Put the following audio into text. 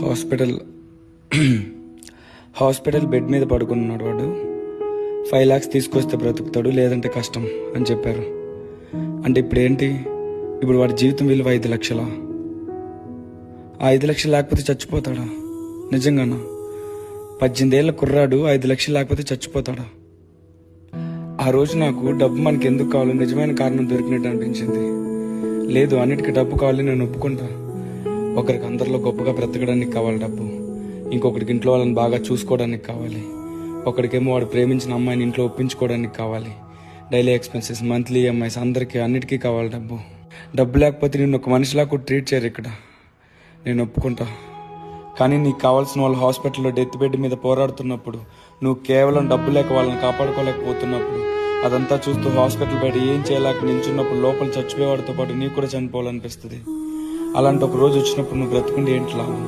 Hospital hospital bed మీద పడుకున్నాడు వాడు. 5 lakhs తీసుకొస్తే బ్రతుకుతాడు, లేదంటే కష్టం అని చెప్పారు. అంటే ఇప్పుడు ఏంటి? ఇప్పుడు వాడి జీవితం విలువ 5 లక్షలా? ఆ 5 లక్షలు లేకపోతే చచ్చిపోతాడా? నిజంగానా? 18 ఏళ్ళ కుర్రాడు 5 లక్షలు లేకపోతే చచ్చిపోతాడా? ఆ రోజు నాకు డబ్బు మనకి ఎందుకు కావాలో నిజమైన కారణం దొరికినట్టు అనిపించింది. లేదు, అన్నిటికీ డబ్బు కావాలి, నేను ఒప్పుకుంటా. ఒకరికి అందరిలో గొప్పగా బ్రతకడానికి కావాలి డబ్బు, ఇంకొకరికి ఇంట్లో వాళ్ళని బాగా చూసుకోవడానికి కావాలి, ఒకరికేమో వాడు ప్రేమించిన అమ్మాయిని ఇంట్లో ఒప్పించుకోవడానికి కావాలి, డైలీ ఎక్స్పెన్సెస్, మంత్లీ ఈఎంఐస్, అందరికీ అన్నిటికీ కావాలి డబ్బు. డబ్బు లేకపోతే నిన్ను ఒక మనిషిలా కూడా ట్రీట్ చేయరు ఇక్కడ. నేను ఒప్పుకుంటా. కానీ నీకు కావాల్సిన వాళ్ళు హాస్పిటల్లో డెత్ బెడ్ మీద పోరాడుతున్నప్పుడు, నువ్వు కేవలం డబ్బు లేక వాళ్ళని కాపాడుకోలేకపోతున్నప్పుడు, అదంతా చూస్తూ హాస్పిటల్ బయట ఏం చేయలేక నిల్చున్నప్పుడు లోపల చచ్చిపోయేవాడితో పాటు నీకు కూడా చనిపోవాలనిపిస్తుంది. అలాంటి ఒక రోజు వచ్చినప్పుడు నువ్వు బ్రతుకుండి ఏంటి లాభం?